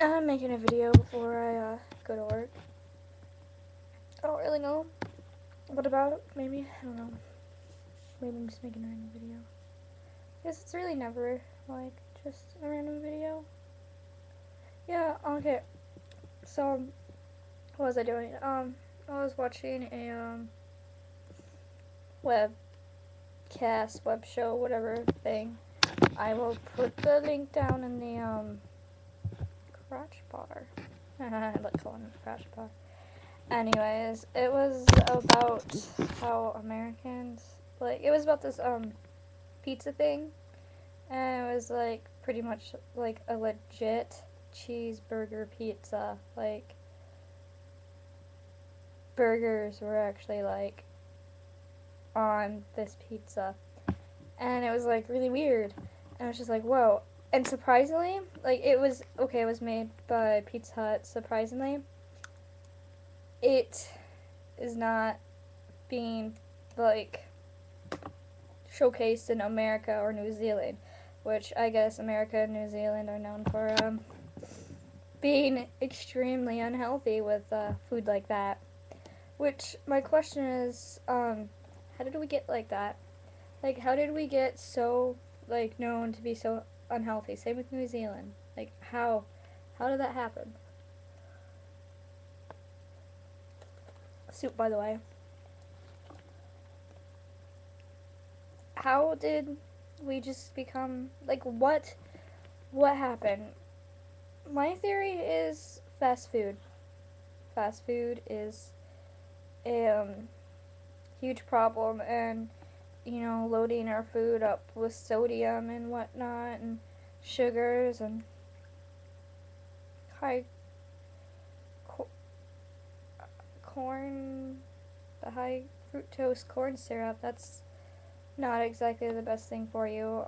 I'm making a video before I go to work. I don't really know what about. Maybe, I don't know. Maybe I'm just making a random video. I guess it's really never like just a random video. Yeah, okay. So, what was I doing? I was watching a web show, whatever thing. I will put the link down in the crotch bar. I like calling it crotch bar. Anyways, it was about how Americans, like, it was about this pizza thing, and it was like pretty much like a legit cheeseburger pizza. Like, burgers were actually like on this pizza, and it was like really weird. And I was just like, whoa. And surprisingly, like, it was okay. It was made by Pizza Hut. Surprisingly, it is not being like showcased in America or New Zealand, which I guess America and New Zealand are known for being extremely unhealthy with food like that. Which my question is, how did we get like that? Like, how did we get so like known to be so unhealthy? Same with New Zealand. Like, how did that happen? Soup, by the way. How did we just become like what? What happened? My theory is fast food. Fast food is a huge problem, and loading our food up with sodium and whatnot, and sugars and high co- corn, the high fructose corn syrup. That's not exactly the best thing for you.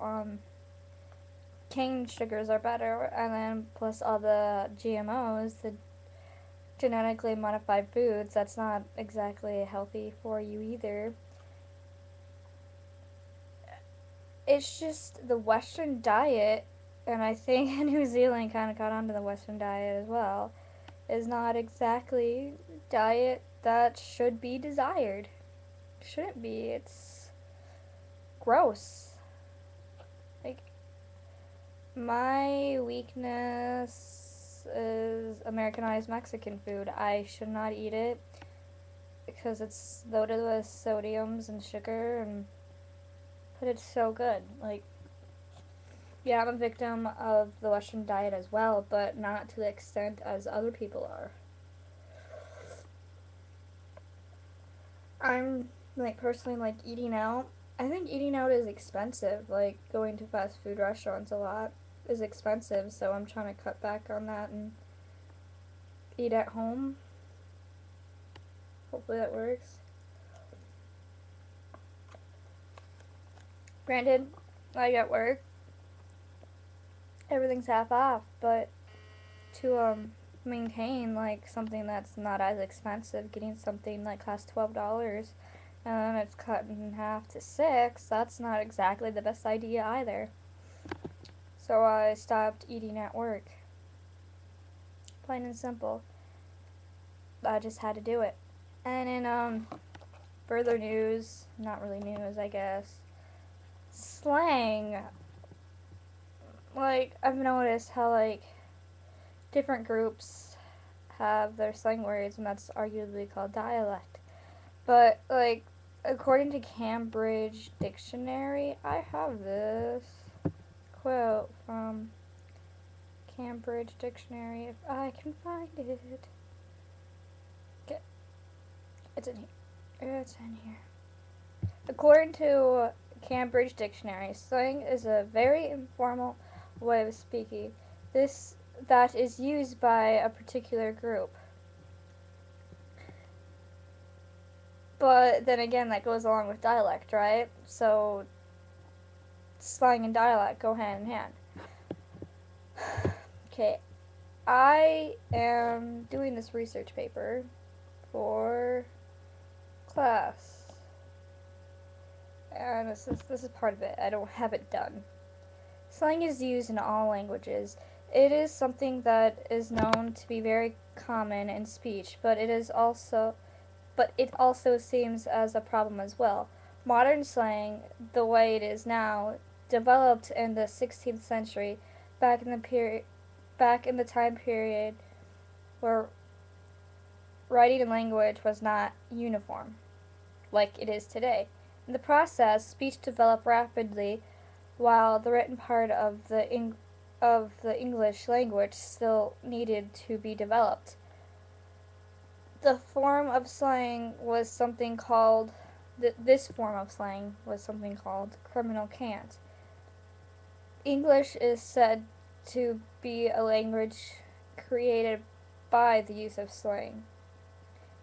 Cane sugars are better, and then plus all the GMOs, the genetically modified foods. That's not exactly healthy for you either. It's just the Western diet, and I think New Zealand kind of caught on to the Western diet as well, is not exactly diet that should be desired. Shouldn't be. It's gross. Like, my weakness is Americanized Mexican food. I should not eat it because it's loaded with sodiums and sugar, and but it's so good. Like, yeah, I'm a victim of the Western diet as well, but not to the extent as other people are. I'm like personally like eating out. I think eating out is expensive. Like, going to fast food restaurants a lot is expensive, so I'm trying to cut back on that and eat at home. Hopefully that works. Granted, like at work, everything's half off, but to maintain like something that's not as expensive, getting something like costs $12 and it's cut in half to $6, that's not exactly the best idea either. So I stopped eating at work. Plain and simple. I just had to do it. And in further news, not really news, I guess, slang. Like, I've noticed how like different groups have their slang words, and that's arguably called dialect. But like, according to Cambridge Dictionary, I have this quote from Cambridge Dictionary if I can find it. Okay, it's in here. It's in here. According to Cambridge Dictionary, slang is a very informal way of speaking. This that is used by a particular group. But then again, that goes along with dialect, right? So slang and dialect go hand in hand. Okay, I am doing this research paper for class, and this is part of it. I don't have it done. Slang is used in all languages. It is something that is known to be very common in speech, but it also seems as a problem as well. Modern slang, the way it is now, developed in the 16th century, back in the period, back in the time period where writing and language was not uniform like it is today. In the process, speech developed rapidly, while the written part of the English language still needed to be developed. The form of slang was something called this form of slang was something called criminal cant. English is said to be a language created by the use of slang.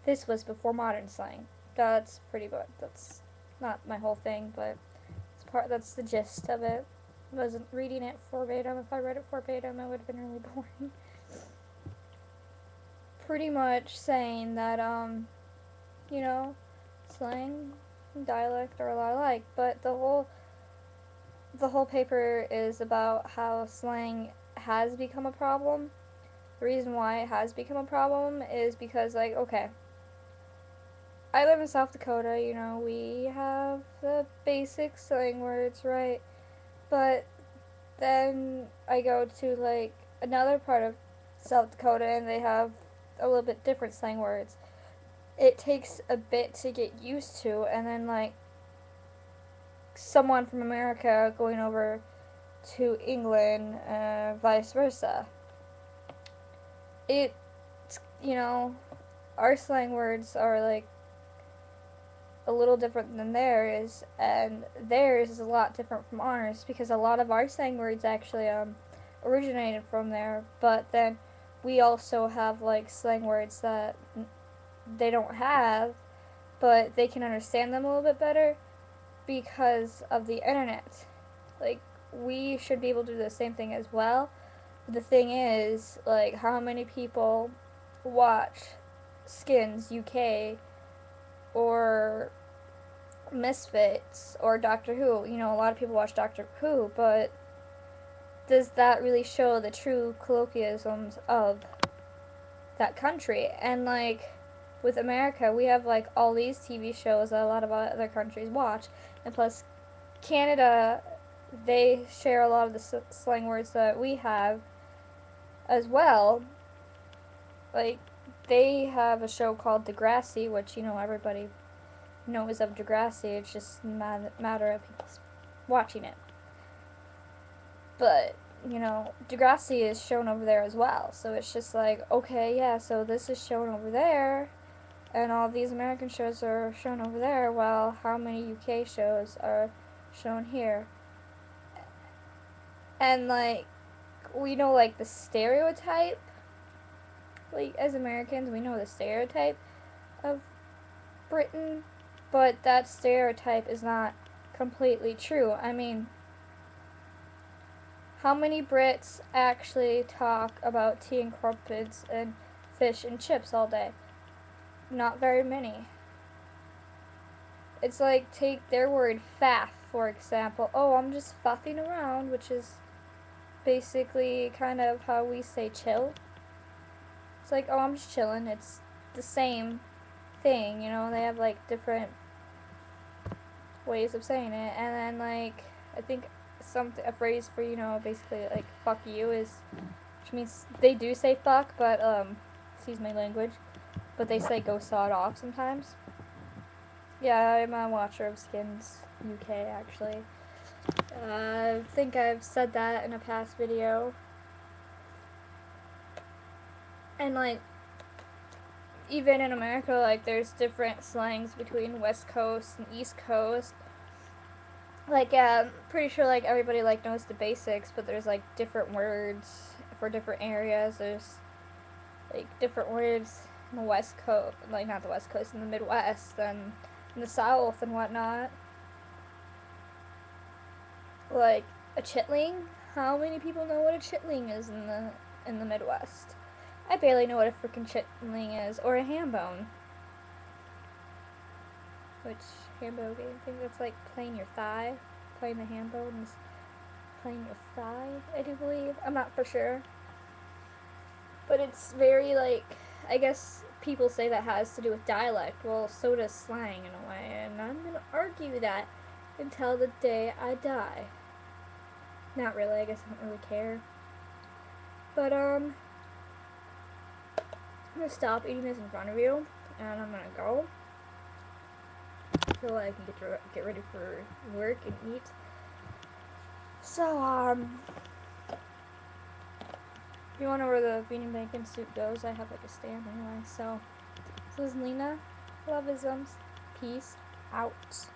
This was before modern slang. That's pretty good. That's not my whole thing, but that's the gist of it. I wasn't reading it verbatim. If I read it verbatim, it would have been really boring. Pretty much saying that you know, slang and dialect are a lot alike, but the whole paper is about how slang has become a problem. The reason why it has become a problem is because, like, okay, I live in South Dakota, we have the basic slang words, right? But then I go to, like, another part of South Dakota and they have a little bit different slang words. It takes a bit to get used to, and then, like, someone from America going over to England, vice versa. It, you know, our slang words are, like, a little different than theirs, and theirs is a lot different from ours because a lot of our slang words actually originated from there. But then we also have, like, slang words that they don't have, but they can understand them a little bit better because of the internet. Like, we should be able to do the same thing as well. But the thing is, like, how many people watch Skins UK or Misfits or Doctor Who? A lot of people watch Doctor Who, but does that really show the true colloquialisms of that country? And, like, with America, we have, like, all these TV shows that a lot of other countries watch, and plus Canada, they share a lot of the slang words that we have as well. Like, they have a show called Degrassi, which, everybody knows of Degrassi. It's just a matter of people watching it. But, Degrassi is shown over there as well. So it's just like, okay, yeah, so this is shown over there, and all these American shows are shown over there, while how many UK shows are shown here? And, like, we know, like, the stereotype. Like, as Americans, we know the stereotype of Britain, but that stereotype is not completely true. I mean, how many Brits actually talk about tea and crumpets and fish and chips all day? Not very many. It's like, take their word faff, for example. Oh, I'm just faffing around, which is basically kind of how we say chill. It's like, oh, I'm just chilling. It's the same thing, they have, like, different ways of saying it. And then, like, I think a phrase for, basically, like, fuck you is, which means they do say fuck, but, excuse my language, but they say go sawed off sometimes. Yeah, I'm a watcher of Skins UK, actually. I think I've said that in a past video. And, like, even in America, like, there's different slangs between West Coast and East Coast. Like, yeah, I'm pretty sure, like, everybody, like, knows the basics, but there's, like, different words for different areas. There's, like, different words in the West Coast, like, not the West Coast, in the Midwest and in the South and whatnot. Like, a chitling. How many people know what a chitling is in the Midwest? I barely know what a freaking chitling is, or a ham bone. Which, ham bone, I think that's like playing your thigh. Playing the ham bone is playing your thigh, I do believe. I'm not for sure. but it's very like, I guess people say that has to do with dialect. Well, so does slang in a way, and I'm gonna argue that until the day I die. Not really, I guess I don't really care. But I'm gonna stop eating this in front of you, and I'm gonna go so I can get ready for work and eat. So if you want to know where the bean and bacon soup goes, I have like a stand anyway. So this is Lena. Loveisms. Peace out.